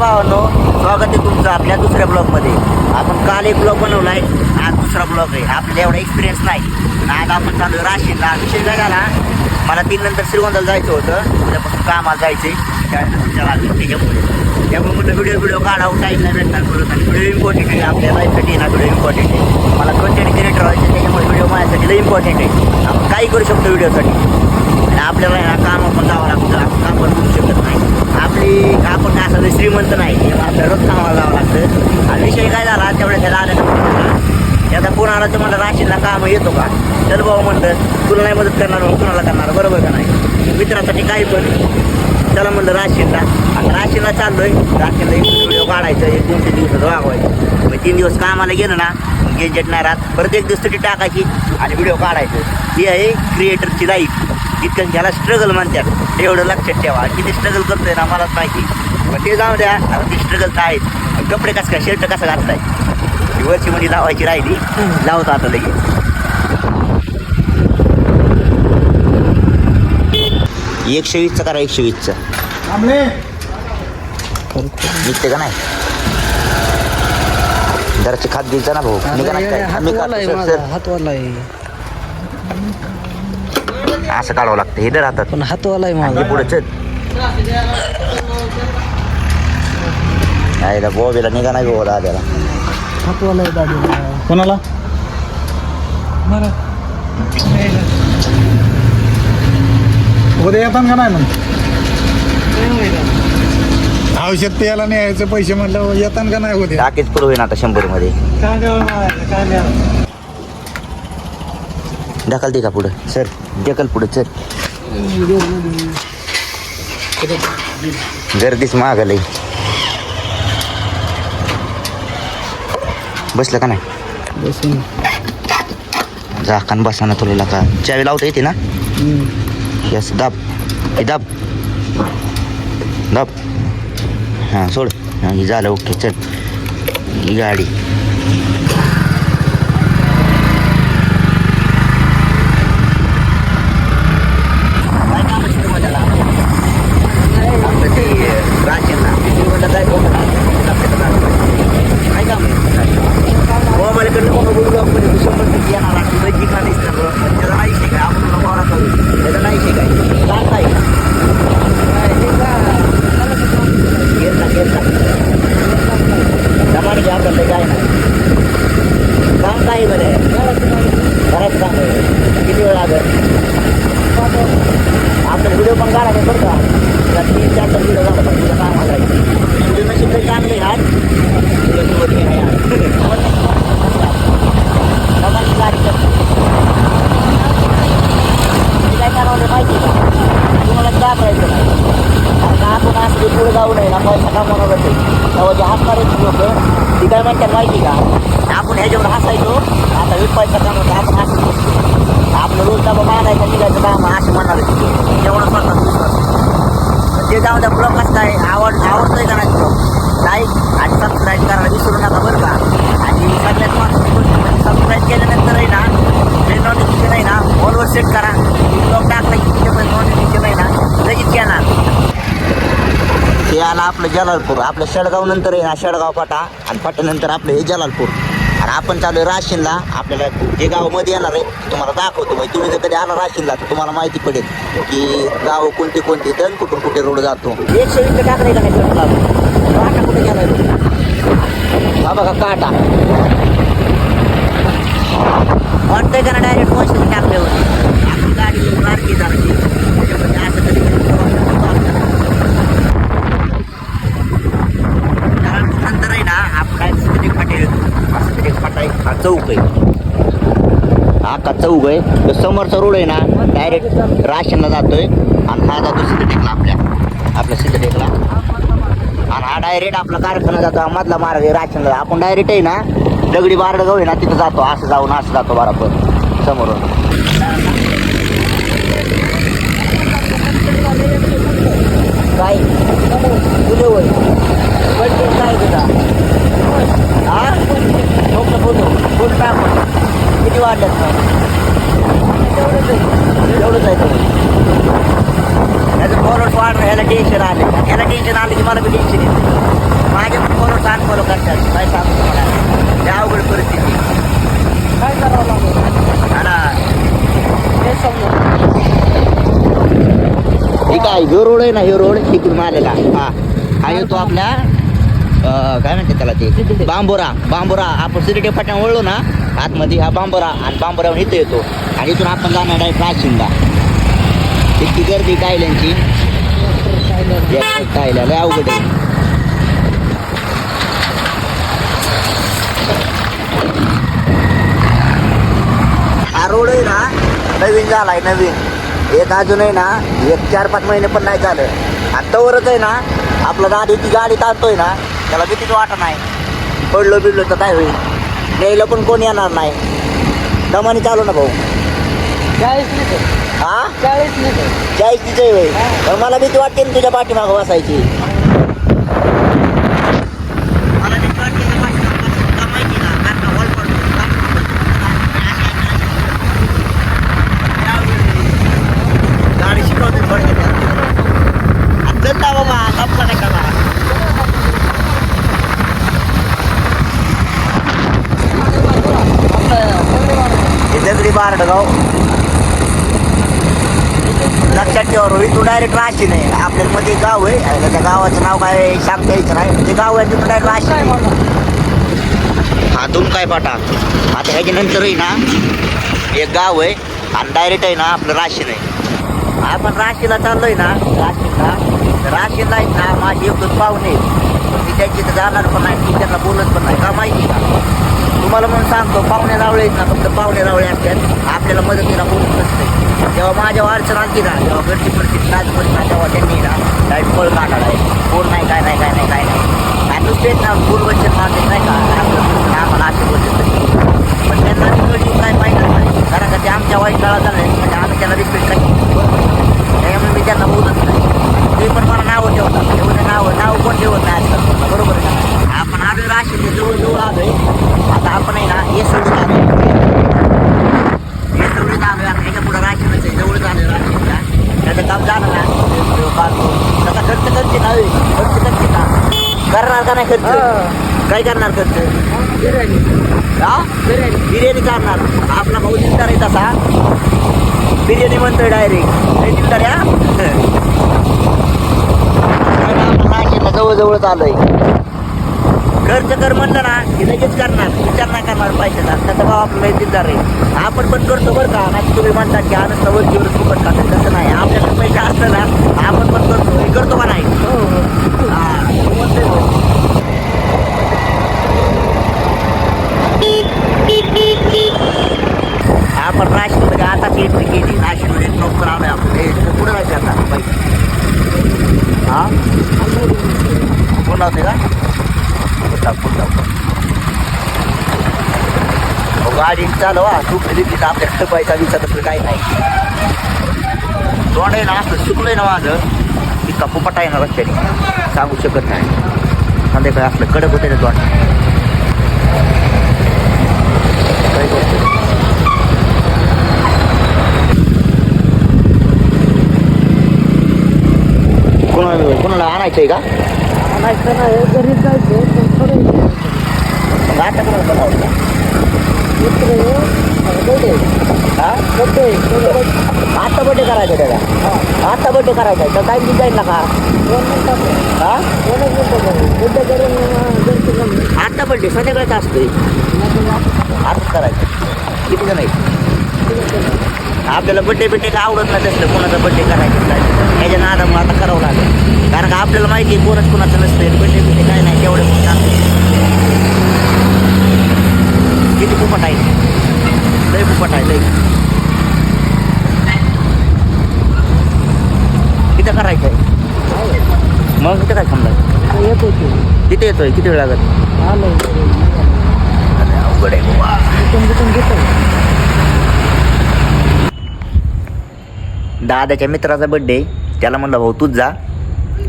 भावांनो, स्वागत आहे तुमचं आपल्या दुसऱ्या ब्लॉगमध्ये. आपण काल एक ब्लॉग बनवला आहे, आज दुसरा ब्लॉग आहे. आपल्याला एवढा एक्सपिरियन्स नाही. आज आपण चालू आहे राशीनला. विषय काय झाला, मला 3 नंतर श्रीगोंद्याला जायचं होतं. उद्यापासून कामाला जायचे त्यामुळे म्हटलं व्हिडिओ काढावं, टाईम नाही भेटणार परत. आणि व्हिडिओ इम्पॉर्टंट आहे आपल्या लाईफसाठी ना. व्हिडिओ इम्पॉर्टंट आहे. मला कंटेंट क्रिएटर व्हायचं, त्याच्यामुळे व्हिडिओ माझ्यासाठी लई इम्पॉर्टंट आहे. आपण काही करू शकतो व्हिडिओसाठी. आणि आपल्याला ना कामं पण जावं लागतं. आपण काम पण करू शकत नाही. आपण असं श्रीमंत नाही, आपल्याला रोज कामाला जावं लागतं. आणि विषय काय झाला, तेवढ्या त्याला आल्या आता फोन आला तर म्हणलं राशीनला काम येतो का. चल भाऊ म्हणलं, तुला नाही मदत करणार मग कुणाला करणार, बरोबर का नाही. मित्रासाठी काही पण चला म्हणलं राशीनला. आता राशीनला चाललोय. राशीनला एक व्हिडिओ काढायचं, 1-2 दिवसाचं वागवायचं. मग 3 दिवस कामाला गेलं ना, गेजेट नाही राहत. परत एक दिवस तरी टाकायची आणि व्हिडिओ काढायचं. ही आहे क्रिएटरची लाईफ. इतकं त्याला स्ट्रगल म्हणतात, एवढं लक्षात ठेवा. किती स्ट्रगल करतोय ना मलाच माहिती. मग ते जाऊ द्या, आता ते स्ट्रगल तर आहेत. कपडे कसं काय, शर्ट कसं घालताय, ही वरची मध्ये लावायची राहिली, लावतो आता लगेच. 120चं करा, 120चं निघते का नाही. जराची खात द्यायचं ना भाऊ. असं काढावं लागतं. हे राहतात पण हातवाला आहे माझा. पुढेच नाही बोबीला निघा नाही गो दाद्याला. हातवाला आहे दाढीला. कोणाला उद्या येतात का नाही मग. औषध प्यायला नाही यायचं पैसे म्हटलं येतात का नाही उद्या. टाकीच पुढे होईन आता 100 मध्ये. ढकल दे का पुढं सर, ढकल पुढं सर. गर्दीच मागलंय. बसलं का नाही. बसून झाकण बसाना तुला का. चावी लावता येते ना. यस दाब, हे दाब दाब. हां सोड. हां हे झालं, ओके चल. ही गाडी किती वेळ लागेल. आपलं व्हिडिओ पण काढायचं बरं का. 3-4 व्हिडिओ झाला पण तुझं काम आलायचं. व्हिडिओ नशीब काही चांगले आज गाडी काय करावं माहिती का. तुम्हाला दाखवायचं नाही. आता आपण असं पुढे जाऊ नये ना, पैसा कमवणार होते. तेव्हा जे हात मारायची लोक ती काय म्हणतात माहिती का. आपण ह्याच्यावर हसायचो, आता पैसा कमवतो आपण हसतो. आपलं रोज डबा मागायचा निघायचं काम असं म्हणणार तेवढं स्वतः. ते जाऊ द्या. ब्लॉग कसं काय आवडतोय का नाही ब्लॉग, लाईक आणि सबस्क्राईब करायला विसरू नका बरं का. आणि सगळ्यात महत्त्वाचं सबस्क्राईब केल्यानंतर आहे ना, बेल नोटिफिकेशन आहे ना ऑलवर सेट करा. ब्लॉग टाकला की तिथे नोटिफिकेशन आहे ना लगेच येणार. ते आला आपलं जलालपूर. आपलं शेडगाव नंतर आहे ना शेडगाव फाटा, आणि फाट्यानंतर आपलं हे जलालपूर. आणि आपण चालू आहे राशीनला. आपल्याला जे गावामध्ये येणार आहे तुम्हाला दाखवतो. म्हणजे तुम्ही जर कधी आला राशीनला तर तुम्हाला माहिती पडेल की गाव कोणती कोणती तर कुठून कुठे रोड जातो. 120 टाकलंय का नाही काटा कुठे गेलाय बाबा का काटा वाटतंय का ना. डायरेक्ट मशीन टाकल्यावर आपली गाडी मार्गी जायची. असं कधी नंतर आहे ना आपण सिद्धेश्वर फाटे येतो. सिद्धेश्वर फाटा हा चौक आहे. हा का चौक आहे. तो समोरचा रोड आहे ना डायरेक्ट राशीनला जातोय. आणि हा जातो सिद्धेश्वरला आपल्या सिद्धेश्वरला. आणि हा डायरेक्ट आपला कारखाना जातो. हा मधला मार्ग आहे राशीनला. आपण डायरेक्ट आहे ना दगडी बारडगाव आहे ना तिथं जातो. असं जाऊन असं जातो बरोबर समोरून. काय तुझे होय काय तुझा हा फोटो फोटो टाकून किती वाढल्यात एवढंच आहे. त्याचं फॉलोअर्स वाढणं ह्याला टेन्शन आलं. ह्याला टेन्शन आलं की मला बी टेन्शन येतं. अनफॉलो करतात काय सांगू तुम्हाला त्या अवघड परिस्थिती काय करावं लागेल हा ना हे समजा ठीक आहे ह्यो रोड आहे ना ह्यो रोड तिकडून आलेला हा येतो आपल्या काय म्हणते त्याला ते बांबोरा आपण सिरिटे फाट्या वळलो ना आतमध्ये हा बांबोरा आणि बांबोरावर इथं येतो आणि इथून आपण जाणार डायरेक्ट राशीनला इतकी गर्दी टायल्यांची टायला लय अवघड आहे हा रोड आहे ना नवीन झालाय नवीन एक अजून आहे ना एक 4-5 महिने पण नाही झालं आणि तवरच आहे ना आपलं दादी ती गाडी ताणतोय ना त्याला भीतीच वाटत नाही पडलो बिडलो तर काय होईल न्यायला पण कोण येणार नाही दमाने चालू ना भाऊ 40 लिटर हा 40 लिटर 40 तिचे होईल पण मला भीती वाटते ना तुझ्या पाठीमागं बसायची मला भीती वाटते तुझ्या पाठीमागं का माहिती ना कारण का हॉल पडतो गाडी शिकवते थोडक्यात चलता बाबा गप्पा नाही करा हे दगडी बारडगाव लक्षात ठेवा इथून डायरेक्ट राशी नाही आपल्याला मध्ये गाव आहे आणि त्या गावाचं नाव काय सांगता यायचं नाही ते गाव आहे तिथून डायरेक्ट राशी हा तुम काय पाटा आता ह्याच्यानंतर आहे ना एक गाव आहे आणि डायरेक्ट आहे ना आपलं राशी नाही आपण राशीला चाललोय ना राशीला आहेत ना माझी एकच पाहुणे मी त्यांची तर जाणार पण नाही मी त्यांना बोलत पण नाही का माहिती का तुम्हाला म्हणून सांगतो पाहुणे रावळे आहेत ना फक्त पाहुणे रावळे असतात आपल्याला मदतीला बोलत नसते जेव्हा माझ्या अडचण आणखी ना जेव्हा गडची परिस्थिती राजपरी ना तेव्हा त्यांनी ना डायरेक्ट फळ काढायला आहे कोण नाही काय नाही आणि दुसरेच ना पूर्वचन मारले नाही का आपलं आम्हाला असे बोलते पण त्यांना निवडणूक काय पाहिजे नाही कारण का ते आमच्या वाईट काळात झालं म्हणजे आम्ही त्यांना रिस्पेक्ट काही त्यामुळे मी त्यांना बोलत नाही ते पण मला नावं ठेवतात एवढं नाव कोण ठेवत नाही आजकाल बरोबर आहे का आपण आलोय राशीचे जवळ आलोय आता आपण आहे ना हे सोडून आलोय आता ह्याच्या पुढं राशीनच आहे जवळच आलोय राशीनला त्याचं काम झालं ना त्याचा खर्च करते ना खर्च करते का करणार का नाही खर्च काय करणार खर्च हा बिर्याणी करणार आपला भाऊ दिलदार आहे तसा बिर्याणी म्हणतोय डायरेक्ट नाही दिलदार या आपण जवळजवळच आलोय खर्च कर म्हणलं ना की लगेच करणार विचार नाही करणार पैशाचा त्याचा भाव आपल्याला दिलदार आहे आपण पण करतो बरं का नाही तुम्ही म्हणतात की आनंद वरतीवर फुकट का तसं नाही आपल्याकडे पैसे असलं ना आपण पण करतो हे करतो का नाही आपण राशीमध्ये आताच एंट्री केली नाशिकमध्ये प्रॉपर आलोय आपण हे पुढे राहायचं आता पैसे हा कोण होते का गाडी चालवा तू खरी तिथं आपल्याकडे पैसा विचार असलं काही नाही तोंड आहे ना असं चुकलंय ना माझं इतका पुपट आहे ना रस्त्याने सांगू शकत नाही संध्याकाळी असलं कडक होते ना तोंड कोणाला आणायचंय का आणायचं नाही घरी जायचं पण थोडं मग आता कोणाला बनवायचं हा आता बड्डे करायचा त्याला आता बड्डे करायचा तर काय डिझाईन ना का हा आता बड्डे संध्याकाळचा असतोय आताच करायचं किती जण आहे आपल्याला बड्डे काय आवडत नाही तसलं कोणाचा बड्डे करायचं ह्याच्या नादामुळे आता करावं लागेल कारण का आपल्याला माहिती आहे कोणच कोणाचं नसतं बड्डे काय नाही तेवढे किती फुपट आहे लय फुपट आहे लय किती करायचं आहे मग किती काय समजा येतो किती येतोय किती वेळ लागत अवघड आहे बाबा दादाच्या मित्राचा बड्डे त्याला म्हणलं भाऊ तूच जा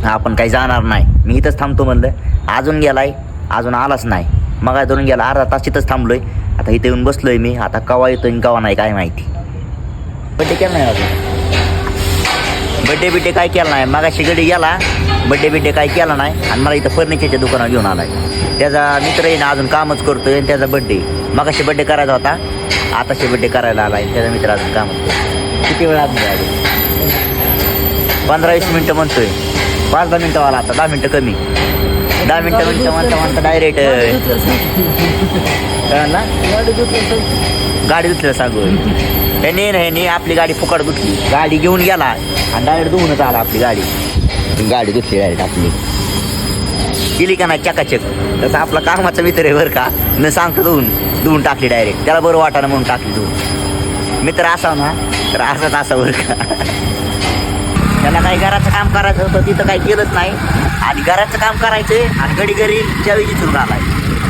आपण काही जाणार नाही मी इथंच थांबतो म्हणलं अजून गेलाय अजून आलाच नाही मग धरून गेला अर्धा तास इथंच थांबलोय आता इथे येऊन बसलोय मी आता कवा येतोय कवा नाही काय माहिती बड्डे केला नाही अजून बड्डे काय केला नाही मगाशी गडी गेला बड्डे बिड्डे काही केला नाही आणि मला इथं फर्निचरच्या दुकानात घेऊन आलाय. त्याचा मित्र आहे ना अजून कामच करतोय आणि त्याचा बड्डे मगाशी बड्डे करायचा होता, आताशी बड्डे करायला आलाय. त्याचा मित्र अजून कामच करतो. किती वेळ आत अजून 15-20 मिनटं म्हणतोय. 5-10 मिनटं वाला आता 10 मिनटं कमी. 10 मिनटं म्हणता डायरेक्ट ना गाडी धुतलं सांगू. ह्याने आपली गाडी फुकट धुतली. गाडी घेऊन गेला आणि डायरेक्ट धुवूनच आला आपली गाडी. धुतली डायरेक्ट आपली केली का नाही चकाचक. तसं आपला कामाचा मित्र आहे बरं का, न सांगतो धुवून टाकली डायरेक्ट. त्याला बरं वाटाणं म्हणून टाकली धुवून. मित्र असावं ना तर असंच असावं बरं का. त्याला काही घराचं काम करायचं होतं तिथं काही केलंच नाही आणि घराचं काम करायचंय आणि घडी चावी जिथून आलाय.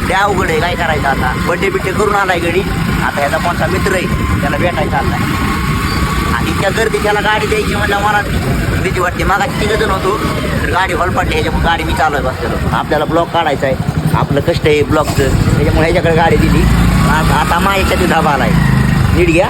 ते अवघड आहे, काय करायचं आता. बड्डे बिड्डे करून आलाय घडी. आता ह्याचा कोणता मित्र आहे त्याला भेटायचा आलाय आणि त्या गर्दी त्याला गाडी द्यायची म्हणजे मला भीती वाटते. मागाची तिघजण होतो तर गाडी हॉलपाटली, ह्याच्यामुळे गाडी मी चालू आहे बसलेलो. आपल्याला ब्लॉक काढायचा आहे, आपलं कष्ट आहे ब्लॉकचं, त्याच्यामुळे ह्याच्याकडे गाडी दिली. आता माझ्याच्या धाबा आलाय. नीट घ्या.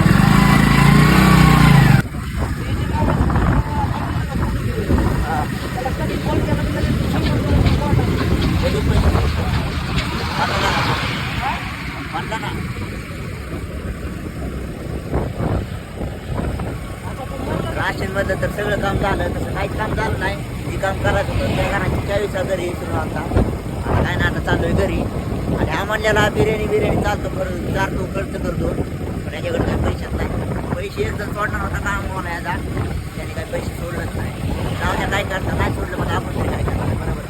राशनमधलं तर सगळं काम झालं, तसं काहीच काम झालं नाही. हे काम करायचं होतं त्या घराची 40 घरी सुरू आता. आता काय ना आता चालू आहे घरी आणि हा म्हणलेला बिर्याणी चालतो खर्च करतो, पण याच्याकडे काही पैशाच नाही. पैसे जर सोडणार होता काम होणार याचा, त्याने काही पैसे सोडलंच नाही. जाऊ द्या काय करता, नाही सोडलं मग आपण तरी काय करतो बरोबर.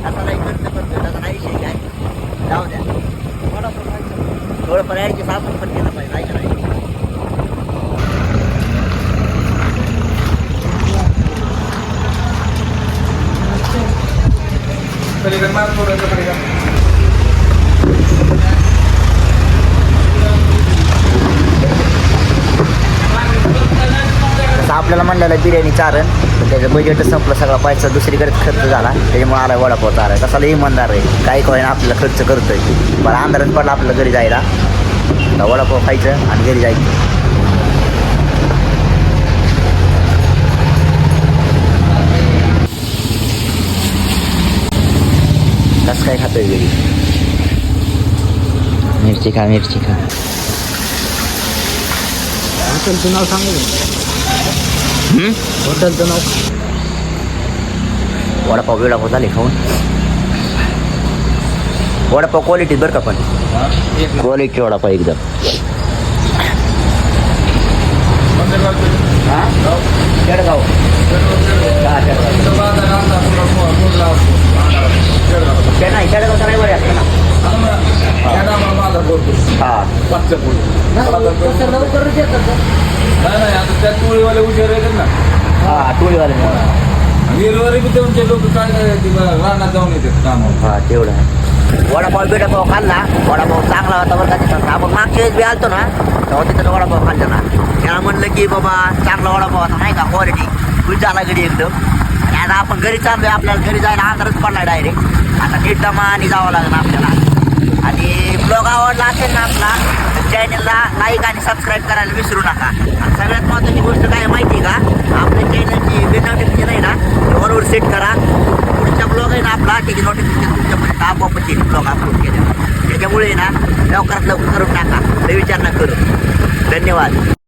त्याचाही खर्च करतो, त्याचा नाही विषय काय. जाऊ द्या थोडंफार ॲडजस्ट आपण पण केलं पाहिजे, नाही का नाही. आपल्याला म्हणलेलं बिर्याणी चारण, पण त्याचं बजेट संपलं, सगळा पैसा दुसरीकडे खर्च झाला. त्याच्यामुळे आला वडापाव चाराय. कसाला इमानदार आहे, काही काय ना आपल्याला खर्च करतोय. पण अंधारच पडला आपल्याला घरी जायला. वडापाव खायचं आणि घरी जायचं. कसं काय खातोय घरी. मिरची खा. हॉटेलचं नाव सांगा. हॉटेलचं नाव. वडापाव झाले खाऊन. वडापाव क्वालिटी बरं का, पण क्वालिटी वडापाव एकदम. केडगाव. केडगावचा नाही बरे असतं ना. हां लवकरच येतात. नाही आता त्या टोळीवाले उशीर येतात ना. हां टोळीवाले हिरवारी बी तुमचे लोक काय रानात जाऊन येतात काम. हां तेवढं आहे. वडापाव खाल्ला. वडापाव चांगला होता बरं का तिथं. आपण मागच्या वेळेस बी आलतो ना तेव्हा तिथं वडापाव खाल्ला ना. त्याला म्हणलं की बाबा चांगला वडापाव होता नाही का, क्वालिटी खुश झाला घरी एकदम. आणि आता आपण घरी चाललोय, आपल्याला घरी जायला अंधारच पडला डायरेक्ट. आता नीट दमा आणि जावं लागेल आपल्याला. आणि ब्लॉग आवडला असेल ना आपला तर चॅनलला लाईक आणि सबस्क्राईब करायला विसरू नका. आणि सगळ्यात महत्त्वाची गोष्ट काय माहिती आहे का, आपल्या चॅनलची बिल नोटिफिकेशन आहे ना वरवर सेट करा. पुढचा ब्लॉग आहे ना आपला त्याची नोटिफिकेशन तुमच्यापर्यंत आपोआपच येईल. ब्लॉग अपलोड केल्यावर त्याच्यामुळे ना लवकरात लवकर करून टाका, विचार न करू. धन्यवाद.